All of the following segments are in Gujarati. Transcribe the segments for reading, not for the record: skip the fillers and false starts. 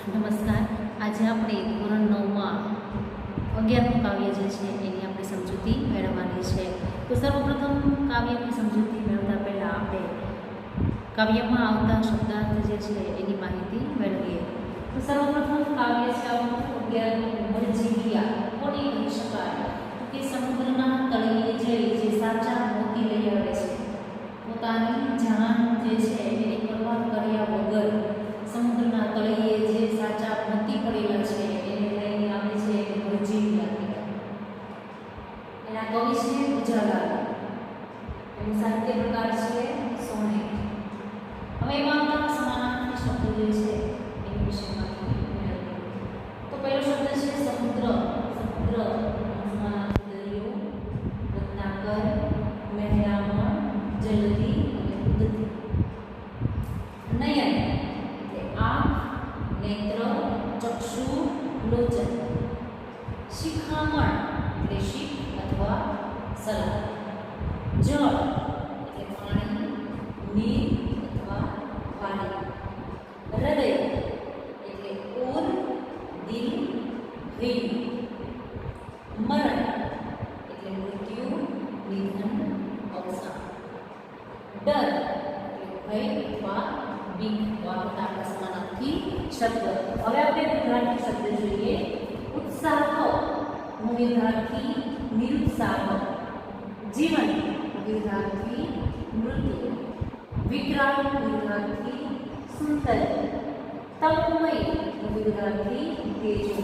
નમસ્કાર. આજે આપણે ધોરણ 9માં 11મું કાવ્ય જે છે એની આપણે સમજૂતી મેળવવાની છે. તો સર્વપ્રથમ કાવ્યની સમજૂતી મેળવતા પહેલાં આપણે કાવ્યમાં આવતા શબ્દાર્થ જે છે એની માહિતી મેળવીએ. તો સર્વપ્રથમ કાવ્ય છે આપણું 11મું મરજીવિયા. કોને કહી શકાય? તો કે સમુદ્રના તળિયે જઈ જે સાચા મોતી લઈ આવે છે, પોતાની જાન જે છે એની પરવા કર્યા વગર સમુદ્રના તળિયે જે સાચા મોતી પડેલા છે એને લઈને આવે છે મરજીવિયા. એના કવિ છે ઉજાલા. એનું સાહિત્ય પ્રકાર છે સોનેટ. હવે એમાં આવતા સમાનાર્થી શબ્દો જે છે એની વિશે માહિતી મેળવીએ. તો પહેલો શબ્દ છે સમુદ્ર. સમુદ્ર સમાનાર્થી દરિયો, રત્નાકર, મહેરામણ, જલ્દી અને ઉદતી. નયન એટલે આંખ, નેત્ર, ચક્ષુ, લોચન. શિખામણ એટલે શીખ અથવા સલા. જળ એટલે પાણી, નીર અથવા વાણી. હૃદય એટલે ઓર, દિલ, હૃદય. મરણ એટલે મૃત્યુ, નિધન, અવસાન. ડર એટલે ભય અથવા બીક. આપણા સમાનાર્થી શબ્દ. હવે આપણે વિદ્યાર્થી શબ્દ જોઈએ. ઉત્સાહ વિદ્યાર્થી નિરુત્સાહ. જીવન વિદ્યાર્થી મૃત્યુ. વિકરાળ વિદ્યાર્થી સુંદર. તપમય વિદ્યાર્થી તેજો.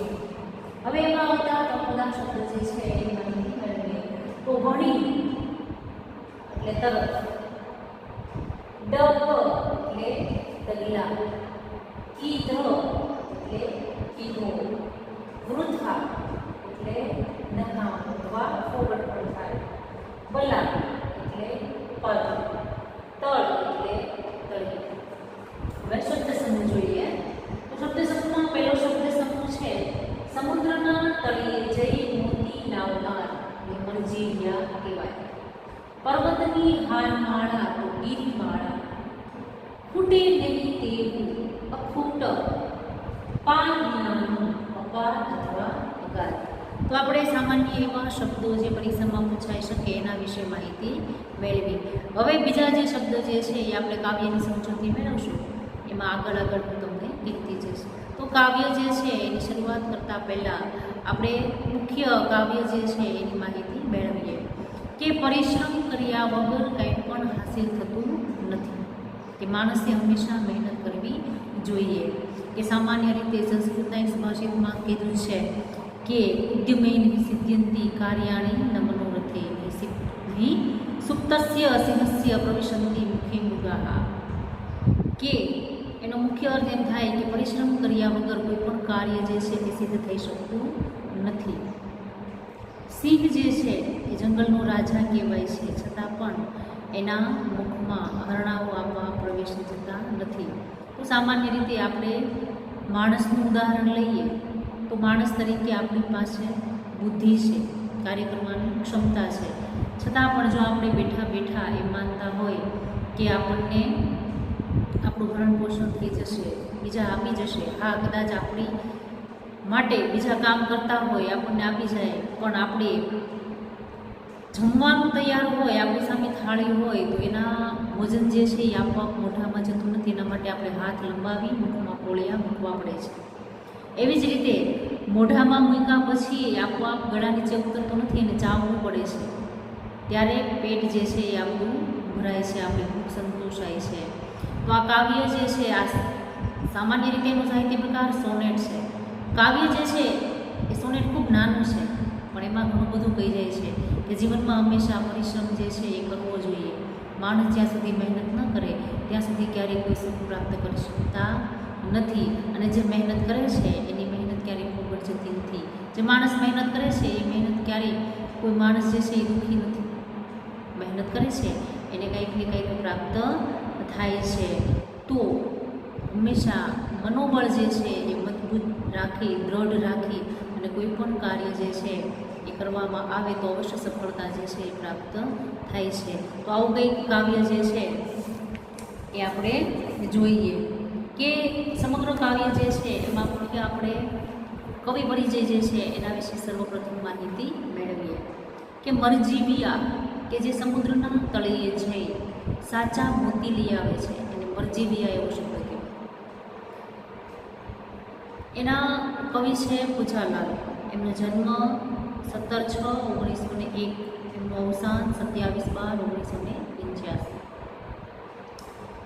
હવે એમાં આવતા તપના શબ્દ જે છે એની માહિતી મેળવીએ. તો વણી એટલે તરત. ડબ એટલે તગલા. કીધ એટલે કીધો. વૃથા એટલે નકામ અથવા ફોગટ પણ થાય. બલા એટલે પદ. તળ એટલે તળી. હવે શબ્દ સમૂહ જોઈએ. તો શબ્દ સમૂહમાં પહેલો શબ્દ સમૂહ છે સમુદ્રના તળિયે જઈ મોતી લાવનાર. મરજીવિયા કહેવાય. પર્વતની હારમાળા તો ગીતમાળા. ફૂટે નહીં તેવું અખૂટ. પાર વિનાનું અપાર અથવા અગાધ. તો આપણે સામાન્ય એવા શબ્દો જે પરીક્ષામાં પૂછાઈ શકે એના વિશે માહિતી મેળવી. હવે બીજા જે શબ્દ જે છે એ આપણે કાવ્યની સમજૂતી મેળવશું. એમાં આગળ હું તમને કહેતી જઈશ. તો કાવ્ય જે છે એની શરૂઆત કરતાં પહેલાં આપણે મુખ્ય કાવ્ય જે છે એની માહિતી મેળવીએ કે પરિશ્રમ કર્યા વગર કંઈ પણ હાસિલ થતું નથી. કે માણસે હંમેશા મહેનત કરવી જોઈએ. કે સામાન્ય રીતે સંસ્કૃતના સુભાષિતમાં કીધું છે કે ઉદ્યમેન સિદ્ધ્યંતી કાર્યાણી ન મનોરથે સિદ્ધિ સુપ્તસ્ય સિંહસ્ય પ્રવિશંતિ મુખે મૃગાઃ. કે એનો મુખ્ય અર્થ એમ થાય કે પરિશ્રમ કર્યા વગર કોઈ પણ કાર્ય જે છે એ સિદ્ધ થઈ શકતું નથી. સિંહ જે છે એ જંગલનો રાજા કહેવાય છે, છતાં પણ એના મુખમાં હરણાઓ આપવા પ્રવેશી જતા નથી. તો સામાન્ય રીતે આપણે માણસનું ઉદાહરણ લઈએ તો માણસ તરીકે આપણી પાસે બુદ્ધિ છે, કાર્ય કરવાની ક્ષમતા છે, છતાં પણ જો આપણે બેઠા બેઠા એમ માનતા હોય કે આપણને આપણું ભરણ પોષણ થઈ જશે, બીજા આપી જશે, હા કદાચ આપણી માટે બીજા કામ કરતા હોય આપણને આપી જાય, પણ આપણે જમવાનું તૈયાર હોય, આપણી સામે થાળી હોય તો એના ભોજન જે છે એ આપોઆપ મોઢામાં જતું નથી. એના માટે આપણે હાથ લંબાવી મુખમાં કોળિયા મૂકવા પડે છે. એવી જ રીતે મોઢામાં મૂક્યા પછી આપોઆપ ગળા નીચે ઉતરતો નથી અને ચાવવું પડે છે. ત્યારે પેટ જે છે એ આપણું ભરાય છે, આપણી ભૂખ સંતોષાય છે. તો આ કાવ્ય જે છે આ સામાન્ય રીતે એનું સાહિત્ય પ્રકાર સોનેટ છે. કાવ્ય જે છે એ સોનેટ ખૂબ નાનું છે, પણ એમાં ઘણું બધું કહી જાય છે કે જીવનમાં હંમેશા પરિશ્રમ જે છે એ કરવો જોઈએ. માણસ જ્યાં સુધી મહેનત ન કરે ત્યાં સુધી ક્યારેય કોઈ સુખ પ્રાપ્ત કરી શકતા નથી. અને જે મહેનત કરે છે એની મહેનત ક્યારેય ફોગટ જતી નથી. જે માણસ મહેનત કરે છે એ મહેનત ક્યારેય કોઈ માણસ જે છે એ દુઃખી નથી. મહેનત કરે છે એને કંઈક ને કંઈક પ્રાપ્ત થાય છે. તો હંમેશા મનોબળ જે છે એ મજબૂત રાખી, દ્રઢ રાખી અને કોઈ પણ કાર્ય જે છે એ કરવામાં આવે તો અવશ્ય સફળતા જે છે એ પ્રાપ્ત થાય છે. તો આવું કંઈક કાવ્ય જે છે એ આપણે જોઈએ. કે સમગ્ર કાવ્ય જે છે એમાં કે આપણે કવિ પરિચય જે છે એના વિશે સર્વપ્રથમ માહિતી મેળવીએ કે મરજીવિયા કે જે સમુદ્રના તળિયે છે સાચા મોતી લઈ આવે છે એને મરજીવિયા એવો શબ્દ કહેવાય. એના કવિ છે પૂજાલાલ. એમનો જન્મ 17/6/1901, એમનું અવસાન 27/12/1985.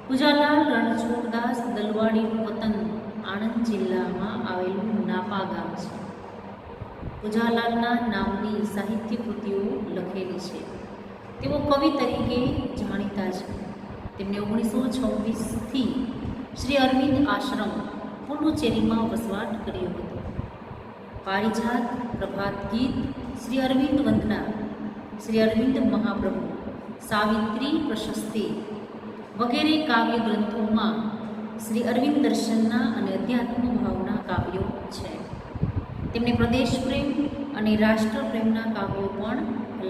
પૂજાલાલ રણછોડદાસ દલવાડીનું વતન આણંદ જિલ્લામાં આવેલું નાપા ગામ છે. પૂજાલાલના નામની સાહિત્ય કૃતિઓ લખેલી છે. તેઓ કવિ તરીકે જાણીતા છે. તેમને 1926થી શ્રી અરવિંદ આશ્રમ પુડુચેરીમાં વસવાટ કર્યો હતો. પારિજાત, પ્રભાત ગીત, શ્રી અરવિંદ વંદના, શ્રી અરવિંદ મહાપ્રભુ, સાવિત્રી પ્રશસ્તિ વગેરે કાવ્ય ગ્રંથોમાં શ્રી અરવિંદ દર્શનના અને અધ્યાત્મ ભાવના કાવ્યો છે. તેમણે પ્રદેશ પ્રેમ અને રાષ્ટ્ર પ્રેમના કાવ્યો પણ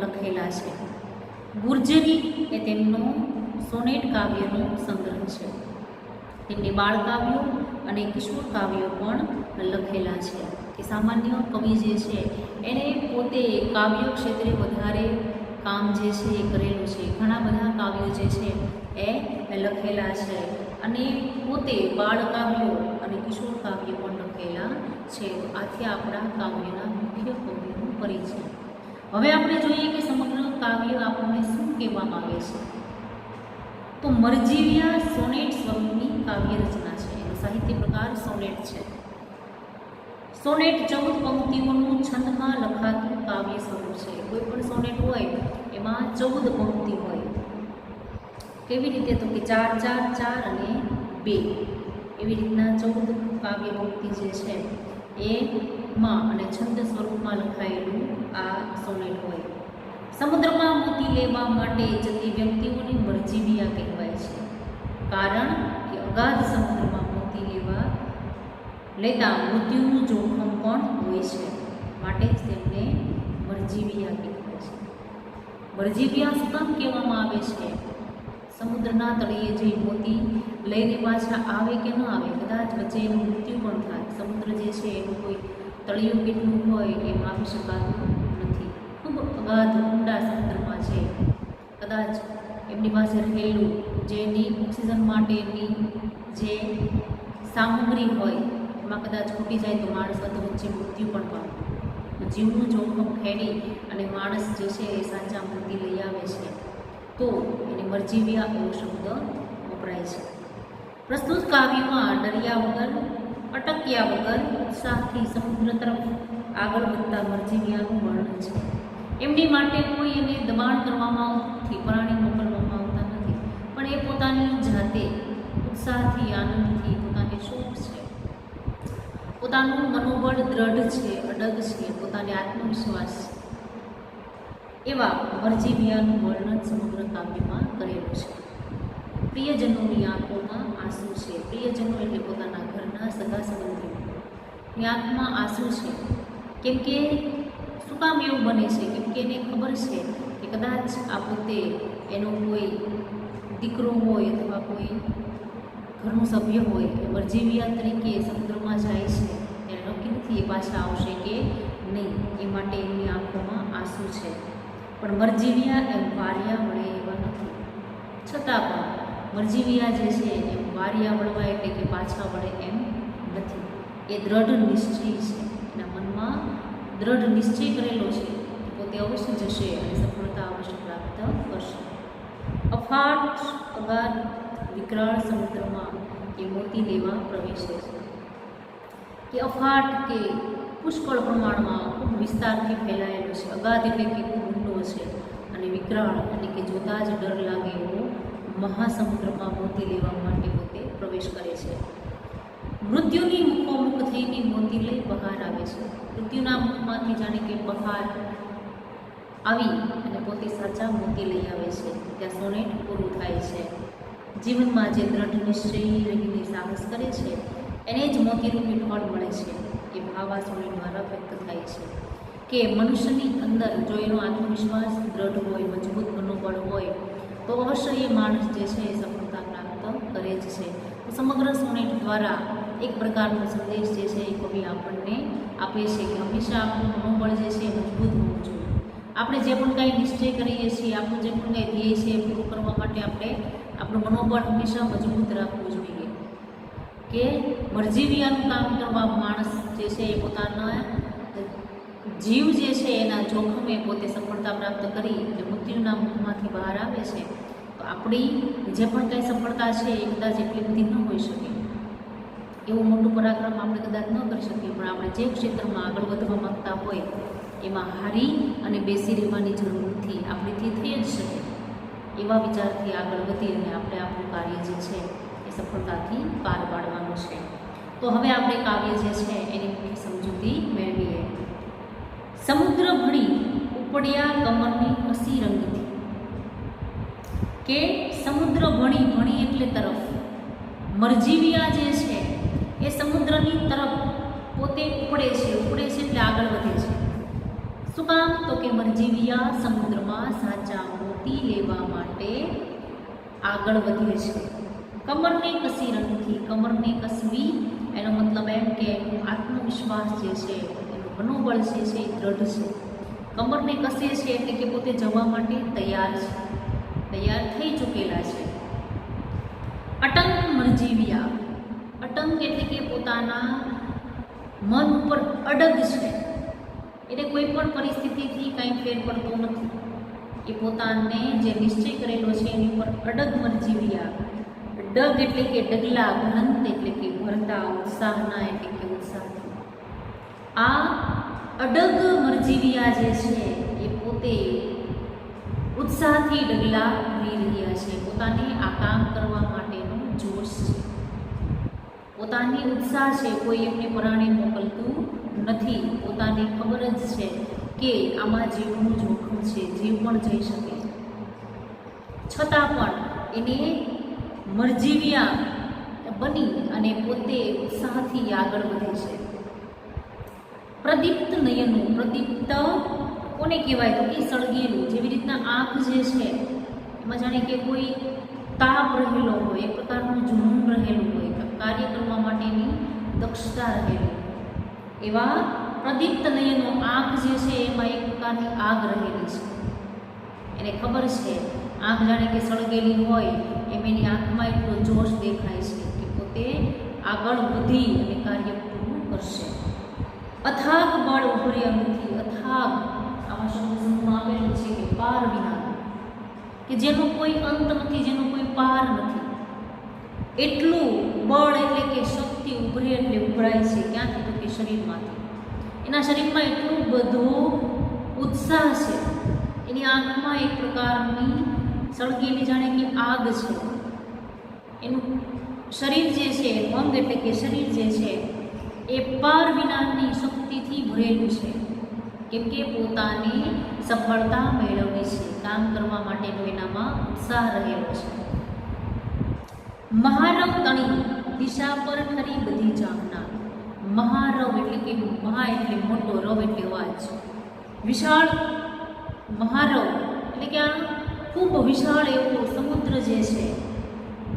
લખેલા છે. ગુર્જરી એ તેમનો સોનેટ કાવ્યનો સંગ્રહ છે. તેમણે બાળકાવ્યો અને કિશોર કાવ્યો પણ લખેલા છે. કે સામાન્ય કવિ જે છે એને પોતે કાવ્ય ક્ષેત્રે વધારે કામ જે છે એ કરેલું છે. ઘણા બધા કાવ્યો જે છે એ લખેલા છે અને પોતે બાળકાવ્યો અને કિશોર કાવ્યો પણ લખેલા છે. આથી આપણા કાવ્યના મુખ્ય કવિનો પરિચય. હવે આપણે જોઈએ કે સમગ્ર કાવ્ય આપણને શું કહેવામાં આવે છે. તો મરજીવિયા સોનેટ સ્વરૂપની કાવ્ય રચના છે. એનો સાહિત્ય પ્રકાર સોનેટ છે. સોનેટ 14 પંક્તિઓનું છંદમાં લખાતું કાવ્ય સ્વરૂપ છે. કોઈ પણ સોનેટ હોય એમાં 14 પંક્તિ હોય. કેવી રીતે? તો કે 4, 4, 4 અને 2 એવી રીતના 14 કાવ્ય પંક્તિ જે છે એમાં અને છંદ સ્વરૂપમાં લખાયેલું આ સોનેટ હોય. સમુદ્રમાં મોતી લેવા માટે જતી વ્યક્તિઓની મરજીવિયા કહેવાય છે. કારણ કે અગાધ સમુદ્રમાં મોતી લેતા મૃત્યુનું જોખમ પણ હોય છે. માટે જ તેમને મરજીવિયા કહેવાય છે. મરજીવિયા શું કામ કહેવામાં આવે છે? સમુદ્રના તળિયે જઈ મોતી લઈને પાછા આવે કે ન આવે, કદાચ વચ્ચે એનું મૃત્યુ પણ થાય. સમુદ્ર જે છે એનું કોઈ તળિયું કેટલું હોય એ માપી શકાતું નથી. ખૂબ અગાધ ઊંડા સમુદ્રમાં છે. કદાચ એમની પાસે રહેલું જેની ઓક્સિજન માટેની જે સામગ્રી હોય એમાં કદાચ ખૂટી જાય તો માણસ વચ્ચે મૃત્યુ પણ પામે. જીવનું જોખમ ખેડી અને માણસ જે છે એ સાચા મોતી લઈ આવે છે તો એને મરજીવિયા એવો શબ્દ વપરાય છે. પ્રસ્તુત કાવ્યમાં ડર્યા વગર, અટક્યા વગર ઉત્સાહથી સમુદ્ર તરફ આગળ વધતા મરજીવિયાનું વર્ણન છે. એમની માટે કોઈ એને દબાણ કરવામાં આવતું નથી, પરાણે મોકલવામાં આવતા નથી, પણ એ પોતાની જાતે ઉત્સાહથી, આનંદથી પોતાને શોખ છે, પોતાનું મનોબળ દ્રઢ છે, અડગ છે, પોતાને આત્મવિશ્વાસ છે, એવા મરજીવિયાનું વર્ણન સમગ્ર કાવ્યમાં કરેલું છે. પ્રિયજનોની આંખોમાં આંસુ છે. પ્રિયજનો એટલે પોતાના ઘરના સગા સંબંધીઓની આંખમાં આંસુ છે. કેમ કે શું કામ એવું બને છે? કેમ કે એને ખબર છે કે કદાચ આ પોતે એનો કોઈ દીકરો હોય અથવા કોઈ ઘરનું સભ્ય હોય એ મરજીવિયા તરીકે સમુદ્રમાં જાય છે ત્યારે નક્કી નથી એ પાછા આવશે કે નહીં. એ માટે એમની આંખોમાં આંસુ છે. પણ મરજીવિયા એમ વારિયા વળે એવા નથી. છતાં પણ મરજીવિયા જે છે એમ વારિયા વળવા એટલે કે પાછા વળે એમ નથી. એ દ્રઢ નિશ્ચય છે. એના મનમાં દ્રઢ નિશ્ચય કરેલો છે કે પોતે અવશ્ય જશે અને સફળતા અવશ્ય પ્રાપ્ત કરશે. અફાટ અગાધ વિકરાળ સમુદ્રમાં એ મોતી લેવા પ્રવેશે છે. કે અફાટ કે પુષ્કળ પ્રમાણમાં ખૂબ વિસ્તારથી ફેલાયેલો છે. અગાધ એટલે કે ખૂબ ઊંડો છે અને વિકરાળ એટલે કે જોતા જ ડર લાગે એવો મહાસમુદ્રમાં મોતી લેવા માટે પોતે પ્રવેશ કરે છે. મૃત્યુની મુખોમુખ થઈને મોતી લઈ બહાર આવે છે. મૃત્યુના મુખમાંથી જાણે કે બહાર આવી અને પોતે સાચા મોતી લઈ આવે છે. ત્યાં સોનેટ પૂરું થાય છે. જીવનમાં જે દ્રઢ નિશ્ચય રહીને સાહસ કરે છે એને જ મોતીરૂપી ફળ મળે છે. એ ભાવ આ સોનેટ દ્વારા વ્યક્ત થાય છે કે મનુષ્યની અંદર જો એનો આત્મવિશ્વાસ દ્રઢ હોય, મજબૂત મનોબળ હોય તો અવશ્ય એ માણસ જે છે એ સફળતા પ્રાપ્ત કરે જ છે. તો સમગ્ર સોનેટ દ્વારા એક પ્રકારનો સંદેશ જે છે એ કવિ આપણને આપે છે કે હંમેશા આપણું મનોબળ જે છે એ મજબૂત હોવું જોઈએ. આપણે જે પણ કાંઈ નિશ્ચય કરીએ છીએ, આપણું જે પણ કાંઈ ધ્યેય છે એ પૂરું કરવા માટે આપણે આપણું મનોબળ હંમેશા મજબૂત રાખવું જોઈએ. કે મરજીવિયાનું કામ કરવા માણસ જે છે એ પોતાના જીવ જે છે એના જોખમે પોતે સફળતા પ્રાપ્ત કરી એટલે મૃત્યુના મુખમાંથી બહાર આવે છે. તો આપણી જે પણ કાંઈ સફળતા છે એ કદાચ એટલી બધી ન હોઈ શકે, એવું મોટું પરાક્રમ આપણે કદાચ ન કરી શકીએ, પણ આપણે જે ક્ષેત્રમાં આગળ વધવા માંગતા હોય એમાં હારી અને બેસી રહેવાની જરૂર નથી, આપણીથી થઈ જ શકે. એવા વિચારથી આગળ વધી અને આપણે આપણું કાર્ય જે છે એ સફળતાથી પાર પાડવાનું છે. તો હવે આપણે કાવ્ય જે છે એની મુખ્ય સમજૂતી મેળવીએ. સમુદ્ર ભણી ઉપડ્યા કમરની કસી રંગથી. કે સમુદ્ર ભણી, ભણી એટલે તરફ, મરજીવિયા જે છે એ સમુદ્રની તરફ પોતે ઉપડે છે એટલે આગળ વધે છે. શું કામ? તો કે મરજીવિયા સમુદ્રમાં સાચા મોતી લેવા માટે આગળ વધે છે. કમરને કસી રંગથી, કમરને કસવી એનો મતલબ એમ કે આત્મવિશ્વાસ જે છે એનું મનોબળ જે છે એ દ્રઢ છે. કમરને કસે છે એટલે કે પોતે જવા માટે તૈયાર છે, તૈયાર થઈ ચૂકેલા છે. અટંક મરજીવિયા, અટંક એટલે કે પોતાના મન ઉપર અડગ છે, એટલે કોઈ પણ પરિસ્થિતિથી કાંઈ ફેર પડતો નથી. એ પોતાને જે નિશ્ચય કરેલો છે એની ઉપર અડગ મરજીવિયા. ડગ એટલે કે ડગલા, ભ્રંત એટલે કે ભરતા, ઉત્સાહના એટલે કે ઉત્સાહથી. આ અડગ મરજીવિયા જે છે એ પોતે ઉત્સાહથી ડગલા ભરી રહ્યા છે. પોતાને આ કામ કરવા માટેનો જોશ છે, પોતાની ઉત્સાહ છે, કોઈ એમને પરાણે મોકલતું નથી. પોતાને ખબર જ છે કે આમાં જીવનું જોખમ છે, જીવ પણ જઈ શકે, છતાં પણ એને મરજીવિયા બની અને પોતે ઉત્સાહથી આગળ વધે છે. પ્રદીપ્ત નયનું, પ્રદીપ્ત કોને કહેવાય? તો કે સળગેલું. જેવી રીતના આંખ જે છે એમાં જાણે કે કોઈ તાપ રહેલો હોય, એક પ્રકારનું જુનૂન રહેલું હોય, કાર્ય કરવા માટેની દક્ષતા રહેલી, એવા પ્રદીપ્ત નયનો, આંખ જે છે એમાં એક પ્રકારની આગ રહેલી છે. એને ખબર છે, આંખ જાણે કે સળગેલી હોય એમ એની આંખમાં એટલો જોશ દેખાય છે કે પોતે આગળ વધી અને કાર્ય પૂરું કરશે. અથાગ બળ ઉભર્યા નથી, અથાગ આમાં શબ્દમાં આવેલું છે કે પાર વિના, કે જેનો કોઈ અંત નથી, જેનો કોઈ પાર નથી, એટલું બળ એટલે કે શક્તિ ઉભરે એટલે ઉભરાય છે. ક્યાંથી? તો કે શરીરમાંથી. એના શરીરમાં એટલું બધું ઉત્સાહ છે, એની આંખમાં એક પ્રકારની સળગેલી જાણે કે આગ છે. એનું શરીર જે છે, અંગ એટલે કે શરીર જે છે એ પાર વિનાની શક્તિથી ભરેલું છે, કેમ કે પોતાની સફળતા મેળવવી છે, કામ કરવા માટેનો એનામાં ઉત્સાહ રહેલો છે. મહારવ તણી દિશા પર ખરી બધી ચાહના. મહારવ એટલે કે મહા એટલે મોટો, રવ એટલે અવાજ, વિશાળ. મહારવ એટલે કે આ ખૂબ વિશાળ એવો સમુદ્ર જે છે,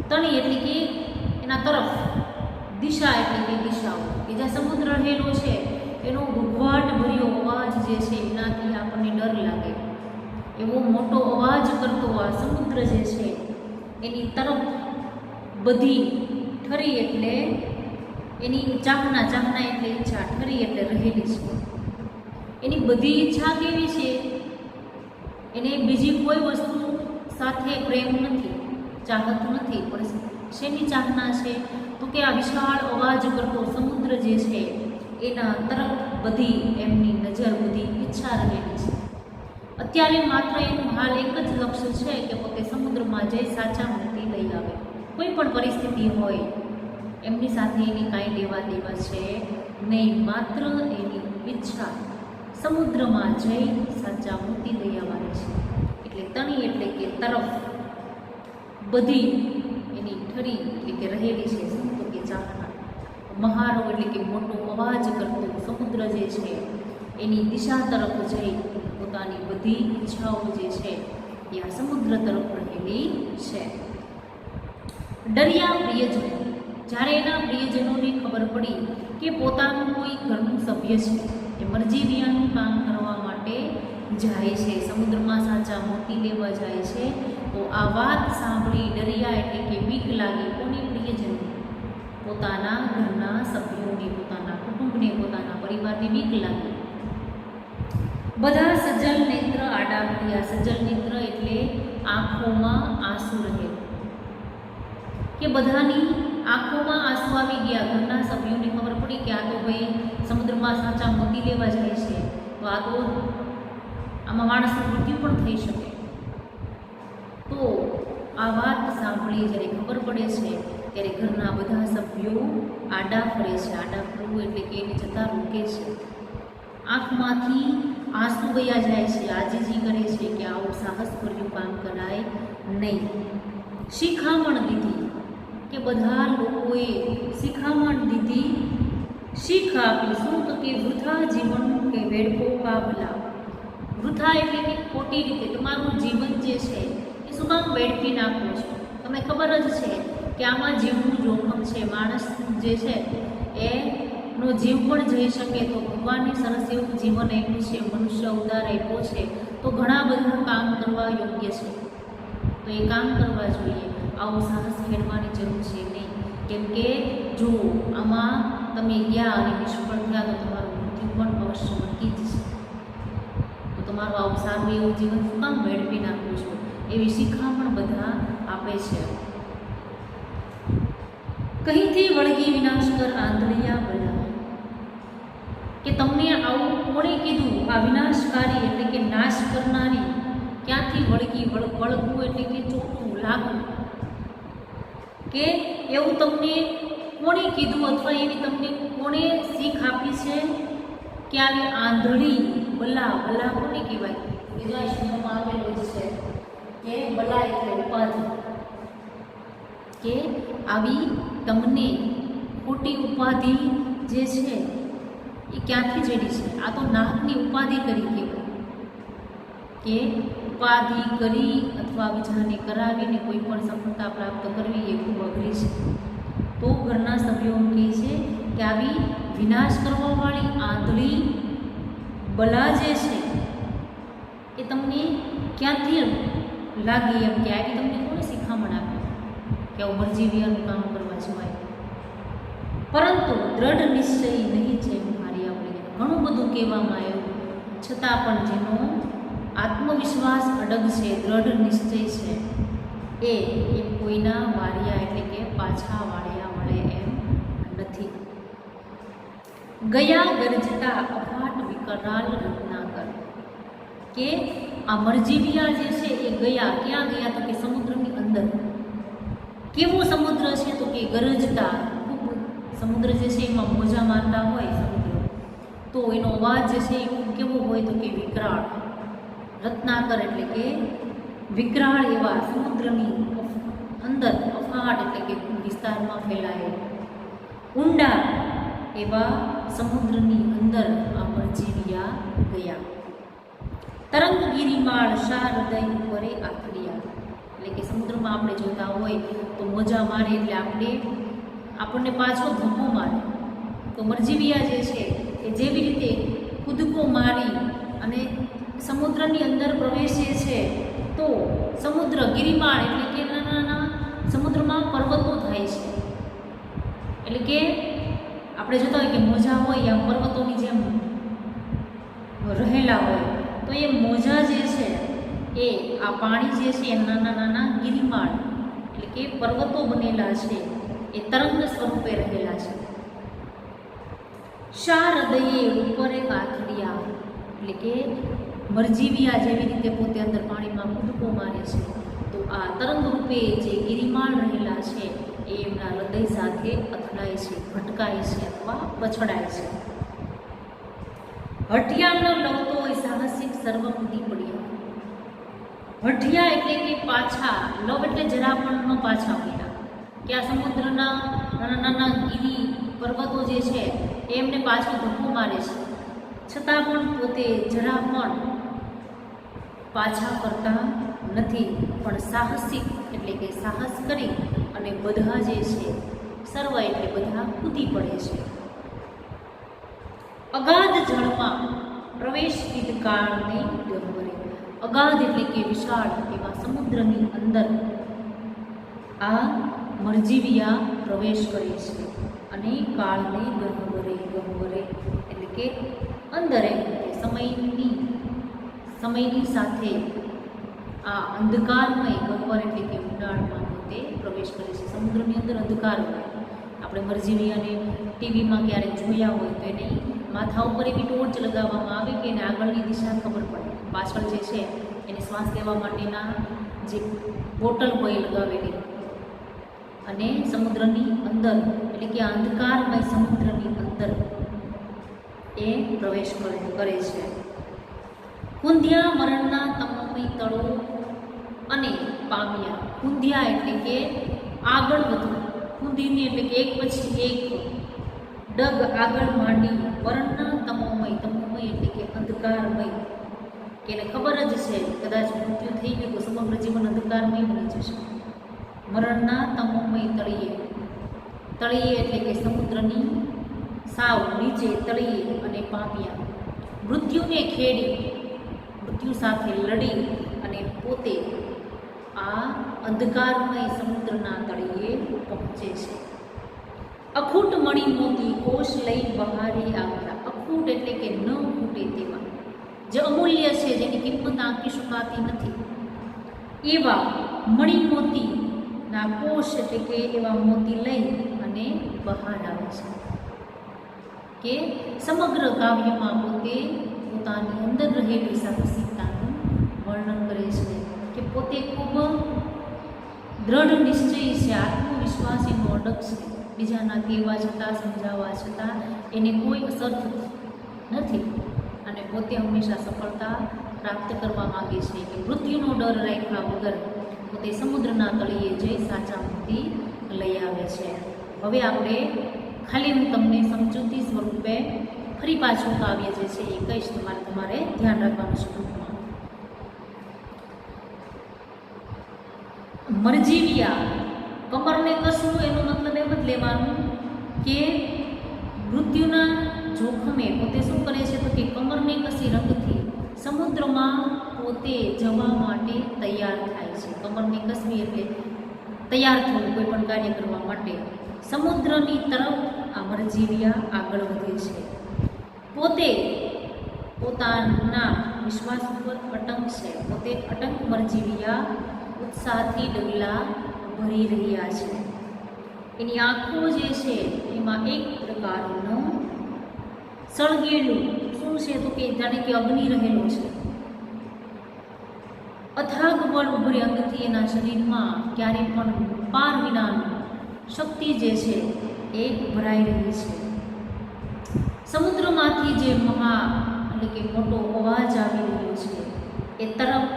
તણી એટલે કે એના તરફ, દિશા એટલે કે દિશાઓ, કે જ્યાં સમુદ્ર રહેલો છે એનો ઘૂંઘવાટ ભર્યો અવાજ જે છે એનાથી આપણને ડર લાગે એવો મોટો અવાજ કરતો આ સમુદ્ર જે છે એની તરફ બધી, ઠરી એટલે એની ચાહના, ચાહના એટલે ઈચ્છા, ઠરી એટલે રહેલી છે. એની બધી ઈચ્છા કેવી છે? એને બીજી કોઈ વસ્તુ સાથે પ્રેમ નથી, ચાહત નથી, પણ શેની ચાહના છે? તો કે આ વિશાળ અવાજ કરતો સમુદ્ર જે છે એના તરફ બધી એમની નજર, બધી ઈચ્છા રહેલી છે. અત્યારે માત્ર એનું હાલ એક જ લક્ષ્ય છે કે પોતે સમુદ્રમાં જઈ સાચા મોતી લઈ આવે. કોઈ પણ પરિસ્થિતિ હોય એમની સાથે એની કાંઈ લેવા દેવા છે નહીં, માત્ર એની ઈચ્છા સમુદ્રમાં જઈ સાચા મોતી લઈ આવવાની છે. એટલે તણી એટલે કે તરફ, બધી એની ઠરી એટલે કે રહેલી છે શું? તો કે ચાહના. મહારો એટલે કે મોટો અવાજ કરતો સમુદ્ર જે છે એની દિશા તરફ જઈ પોતાની બધી ઈચ્છાઓ જે છે એ આ સમુદ્ર તરફ રહેલી છે. ડરિયા પ્રિયજન, જ્યારે એના પ્રિયજનોને ખબર પડી કે પોતાનું કોઈ ઘરનું સભ્ય છે એ મરજીવિયાનું કામ કરવા માટે જાય છે, સમુદ્રમાં સાચા મોતી લેવા જાય છે, તો આ વાત સાંભળી ડર્યા એટલે કે બીક લાગી. કોને? પ્રિયજનો, પોતાના ઘરના સભ્યોને, પોતાના કુટુંબને, પોતાના પરિવારને બીક લાગી. બધા સજ્જલ નેત્ર આડા પડ્યા. સજ્જલ નેત્ર એટલે આંખોમાં આંસુ રહે, કે બધાની આંખોમાં આંસુ આવી ગયા. ઘરના સભ્યોને ખબર પડી કે આ તો ભાઈ સમુદ્રમાં સાચા મોતી લેવા જાય છે, તો આ તો આમાં માણસનું મૃત્યુ પણ થઈ શકે. તો આ વાત સાંભળી જ્યારે ખબર પડે છે ત્યારે ઘરના બધા સભ્યો આડા ફરે છે. આડા ફરવું એટલે કે એને જતાં રોકે છે. આંખમાંથી આંસુ વયા જાય છે, આજીજી કરે છે કે આવું સાહસભર્યું કામ કરાય નહીં. શિખામણ દીધી, કે બધા લોકોએ શિખામણ દીધી. શીખ આપી શું? તો કે વૃથા જીવન કે વેડકો કા ભલા. વૃથા એટલે કે ખોટી રીતે તમારું જીવન જે છે એ શું કામ વેડફી નાખો છો? તમને ખબર જ છે કે આમાં જીવનું જોખમ છે. માણસ જે છે એનો જીવ પણ જઈ શકે. તો ભગવાને સરસ એવું જીવન આપ્યું છે, મનુષ્ય અવતાર આપ્યો છે, તો ઘણા બધા કામ કરવા યોગ્ય છે, તો એ કામ કરવા જોઈએ. આવું સાહસ ખેડવાની જરૂર છે નહીં. કેમ કે જો આમાં તમે ગયા અને નિષ્ફળ થયા તો તમારું મૃત્યુ પણ અવશ્ય નક્કી જ છે. તો તમારું આવું સારું એવું જીવન શું કામ વેડફી નાખવું છો? એવી શિખામણ બધા આપે છે. કહીથી વળગી વિનાશ કર આંધળિયા ભલા, કે તમને આવું કોણે કીધું? આ વિનાશકારી એટલે કે નાશ કરનારી ક્યાંથી વળગી? વળગવું એટલે કે ચોખ્ખું લાગવું, કે એવું તમને કોણે કીધું અથવા એવી તમને કોણે શીખ આપી છે કે આવી આંધળી બલા? બલા કોને કહેવાય? બીજા શબ્દમાં આવેલું જ છે કે બલા એટલે ઉપાધિ, કે આવી તમને ખોટી ઉપાધિ જે છે એ ક્યાંથી જડી છે? આ તો નાકની ઉપાધિ કરી કહેવાય, કે ઉપાધિ કરી અથવા બીજાને કરાવીને કોઈ પણ સફળતા પ્રાપ્ત કરવી એ ખૂબ અઘરી છે. તો ઘરના સભ્યો કહે છે કે આવી વિનાશ કરવાવાળી આંધળી બલા જે છે એ તમને ક્યાંથી લાગી? એમ કે આવી તમને કોને શિખામણ આપી કે આવું મરજીવિયાનું કામ કરવા જવાય? પરંતુ દ્રઢ નિશ્ચય નહીં છે મારી. આપણે ઘણું બધું કહેવામાં આવ્યું, છતાં પણ જેનો આત્મવિશ્વાસ અડગ છે, દ્રઢ નિશ્ચય છે, એ કોઈના વાળિયા એટલે કે પાછા વાળ્યા વળે એમ નથી. ગયા ગરજતા અફાટ વિકરાલ રત્નાકર, કે આ મરજીવિયા જે છે એ ગયા. ક્યાં ગયા? તો કે સમુદ્રની અંદર. કેવો સમુદ્ર છે? તો કે ગરજતા. ખૂબ સમુદ્ર જે છે એમાં મોજા મારતા હોય સમુદ્ર, તો એનો અવાજ જે છે એ કેવો હોય? તો કે વિકરાળ. રત્નાકર એટલે કે વિકરાળ એવા સમુદ્રની અંદર, અફાટ એટલે કે વિસ્તારમાં ફેલાયેલ, ઊંડા એવા સમુદ્રની અંદર આ મરજીવિયા ગયા. તરંગ ગિરિમાળ શા હૃદય ઉપરે આથડિયા, એટલે કે સમુદ્રમાં આપણે જોતા હોય તો મોજા મારે એટલે આપણને પાછો ધક્કો મારે. તો મરજીવિયા જે છે એ જેવી રીતે કૂદકો મારી અને સમુદ્રની અંદર પ્રવેશે છે, તો સમુદ્ર ગિરિમાળ એટલે કે નાના નાના સમુદ્રમાં પર્વતો થાય છે. એટલે કે આપણે જોતા હોય કે મોજા હોય આમ પર્વતોની જેમ રહેલા હોય, તો એ મોજા જે છે એ આ પાણી જે છે એ નાના નાના ગિરિમાળ એટલે કે પર્વતો બનેલા છે, એ તરંગ સ્વરૂપે રહેલા છે. શા હૃદયે ઉપરે આથડિયા, એટલે કે મરજીવિયા જેવી રીતે પોતે અંદર પાણીમાં કૂદકો મારે છે, તો આ તરંગ રૂપે જે ગિરિમાળ રહેલા છે એ એમના હૃદય સાથે અથડાય છે, ભટકાય છે અથવા પછડાય છે. હઠિયા ન લવતો હોય સાહસિક સર્વ કૂદી પડ્યા. હઠિયા એટલે કે પાછા, લવ એટલે જરા પણ ન પાછા પડ્યા, કે આ સમુદ્રના નાના નાના ગીરી પર્વતો જે છે એ એમને પાછો ધક્કો મારે છે, છતાં પણ પોતે જરા પણ પાછા કરતા નથી, પણ સાહસિક એટલે કે સાહસ કરી અને બધા જે છે સર્વ એટલે બધા કૂદી પડે છે. અગાધ જળમાં પ્રવેશિત કાળને ગહ્વરે. અગાધ એટલે કે વિશાળ એવા સમુદ્રની અંદર આ મરજીવિયા પ્રવેશ કરે છે અને કાળને ગહ્વરે એટલે કે અંદર એમ કે સમયની સાથે આ અંધકારમય ગહ્વર એટલે કે ઊંડાણમાં તે પ્રવેશ કરે છે. સમુદ્રની અંદર અંધકાર હોય. આપણે મરજીવિયાને ટીવીમાં ક્યારેક જોયા હોય તો એને માથા ઉપર એવી ટોર્ચ લગાવવામાં આવે કે એને આગળની દિશા ખબર પડે. પાછળ જે છે એને શ્વાસ લેવા માટેના જે બોટલ હોય લગાવેલી, અને સમુદ્રની અંદર એટલે કે અંધકારમય સમુદ્રની અંદર એ પ્રવેશ કરે છે. કુંધ્યા મરણના તમમય તળો અને પામ્યા. કુંધ્યા એટલે કે આગળ વધવું, કુંધીને એટલે કે એક પછી એક ડગ આગળ માંડી. મરણના તમોમય એટલે કે અંધકારમય, કે એને ખબર જ છે કદાચ મૃત્યુ થઈ ગયું તો સમગ્ર જીવન અંધકારમય બની જશે. મરણના તમોમય તળિયે એટલે કે સમુદ્રની સાવ નીચે તળિયે અને પામ્યા. મૃત્યુને ખેડી, મૃત્યુ સાથે લડી અને પોતે આ અંધકારમય સમુદ્રના તળિયે પહોંચે છે. અખૂટ મણી મોતી કોષ લઈ બહારે આવ્યા. અખૂટ એટલે કે ન ખૂટે તેવા, જે અમૂલ્ય છે, જેની કિંમત આંકી શકાતી નથી, એવા મણી મોતીના કોષ એટલે કે એવા મોતી લઈ અને બહાર આવે છે. કે સમગ્ર કાવ્યમાં પોતે પોતાની અંદર રહેલી સાહસિકતાનું વર્ણન કરે છે કે પોતે ખૂબ દ્રઢ નિશ્ચયી છે, આત્મવિશ્વાસીનો અડગ છે. બીજાના કહેવા છતાં, સમજાવવા છતાં એને કોઈ અસર નથી અને પોતે હંમેશા સફળતા પ્રાપ્ત કરવા માગે છે. કે મૃત્યુનો ડર રાખ્યા વગર પોતે સમુદ્રના તળિયે જઈ સાચા મુક્તિ લઈ આવે છે. હવે આપણે ખાલી હું તમને સમજૂતી સ્વરૂપે ફરી પાછું કાવ્ય જે છે એ કહીશ, તમારે ધ્યાન રાખવાનું છે. ટૂંકમાં મરજીવિયા, કમરને કસવું એનો મતલબ એમ જ લેવાનું કે મૃત્યુના જોખમે પોતે શું કરે છે તો કે કમરને કસી રંગથી સમુદ્રમાં પોતે જવા માટે તૈયાર થાય છે. કમરને કસવી એટલે તૈયાર થવું કોઈ પણ કાર્ય કરવા માટે. સમુદ્રની તરફ આ મરજીવિયા આગળ વધે છે. પોતે પોતાના વિશ્વાસ ઉપર અટંક છે. પોતે અટંક મરજીવિયા ઉત્સાહથી ડગલા ભરી રહ્યા છે. એની આંખો જે છે એમાં એક પ્રકારનું સળગેલું શું છે તો કે જાણે કે અગ્નિ રહેલો છે. અથાગ બળ ઉભરી અંગથી એના શરીરમાં ક્યારે પણ પાર વિનાનું શક્તિ જે છે એ ભરાઈ રહી છે. સમુદ્રમાંથી જે એટલે કે મોટો અવાજ આવી રહ્યો છે એ તરફ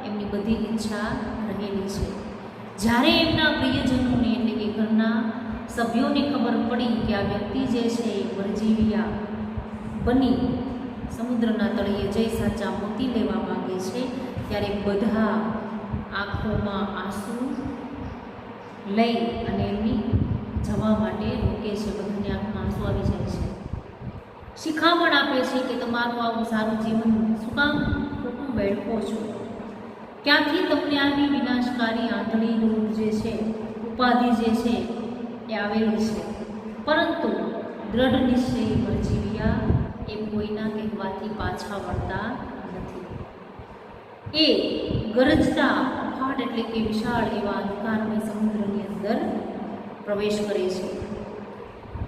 એમની બધી ઈચ્છા રહેલી છે. જ્યારે એમના પ્રિયજનોને એટલે કે ઘરના સભ્યોને ખબર પડી કે આ વ્યક્તિ જે છે એ મરજીવિયા બની સમુદ્રના તળિયે જઈ સાચા મોતી લેવા માંગે છે, ત્યારે બધા આંખોમાં આંસુ લઈ અને એમની જવા માટે રોકે છે. બધાની આંખમાં આંસુ આવી જાય છે. શિખામણ આપે છે કે તમારું આવું સારું જીવન શું કામ ખોટું બેઠો છો? ક્યાંથી તમને આવી વિનાશકારી આંધળી રોગ જે છે, ઉપાધિ જે છે એ આવેલી છે? પરંતુ દ્રઢ નિશ્ચયી મરજીવિયા એ કોઈના કહેવાથી પાછા વળતા નથી. એ ગરજતા અફાટ એટલે કે વિશાળ એવા અંધકારમય સમુદ્રની અંદર પ્રવેશ કરે છે.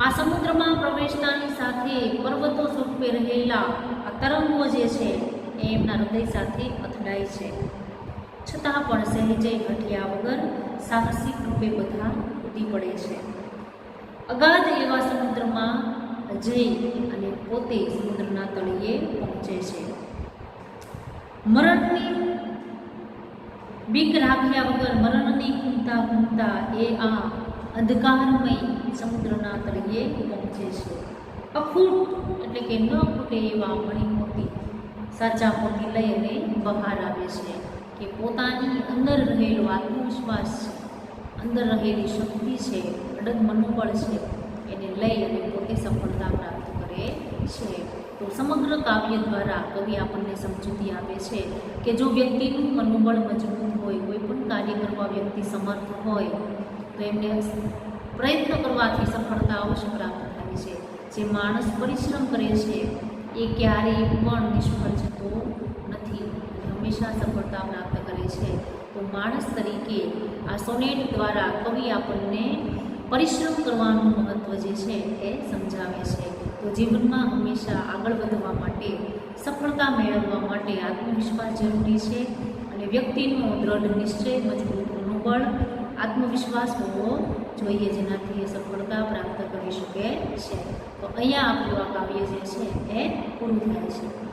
આ સમુદ્રમાં પ્રવેશતાની સાથે પર્વતો સ્વરૂપે રહેલા આ તરંગો જે છે એ એમના હૃદય સાથે અથડાય છે. છતાં પણ સહેજે ઘટ્યા વગર સાહસિક રૂપે બધા કૂદી પડે છે. અગાધ એવા સમુદ્રમાં જઈ અને પોતે સમુદ્રના તળિયે પહોંચે છે. મરણની બીક રાખ્યા વગર મરણની ઘૂમતા એ આ અંધકારમય સમુદ્રના તળિયે પહોંચે છે. અખૂટ એટલે કે ન ખૂટે એવા મણિમોતી સાચા મોતી લઈ અને બહાર આવે છે. કે પોતાની અંદર રહેલો આત્મવિશ્વાસ છે, અંદર રહેલી શક્તિ છે, અડગ મનોબળ છે, એને લઈ અને પોતે સફળતા પ્રાપ્ત કરે છે. તો સમગ્ર કાવ્ય દ્વારા કવિ આપણને સમજૂતી આપે છે કે જો વ્યક્તિનું મનોબળ મજબૂત હોય, કોઈ પણ કાર્ય કરવા વ્યક્તિ સમર્થ હોય તો એમને પ્રયત્ન કરવાથી સફળતા અવશ્ય પ્રાપ્ત થાય છે. જે માણસ પરિશ્રમ કરે છે એ ક્યારેય પણ નિષ્ફળ જતો નથી, હંમેશા સફળતા પ્રાપ્ત કરે છે. તો માણસ તરીકે આ સોનેટ દ્વારા કવિ આપણને પરિશ્રમ કરવાનું મહત્ત્વ જે છે એ સમજાવે છે. તો જીવનમાં હંમેશા આગળ વધવા માટે, સફળતા મેળવવા માટે આત્મવિશ્વાસ જરૂરી છે અને વ્યક્તિનો દ્રઢ નિશ્ચય, મજબૂત મનોબળ, આત્મવિશ્વાસ હોવો જોઈએ, જેનાથી એ સફળતા પ્રાપ્ત કરી શકે છે. તો અહીંયા આપણું આ કાવ્ય જે છે એ પૂરું થાય છે.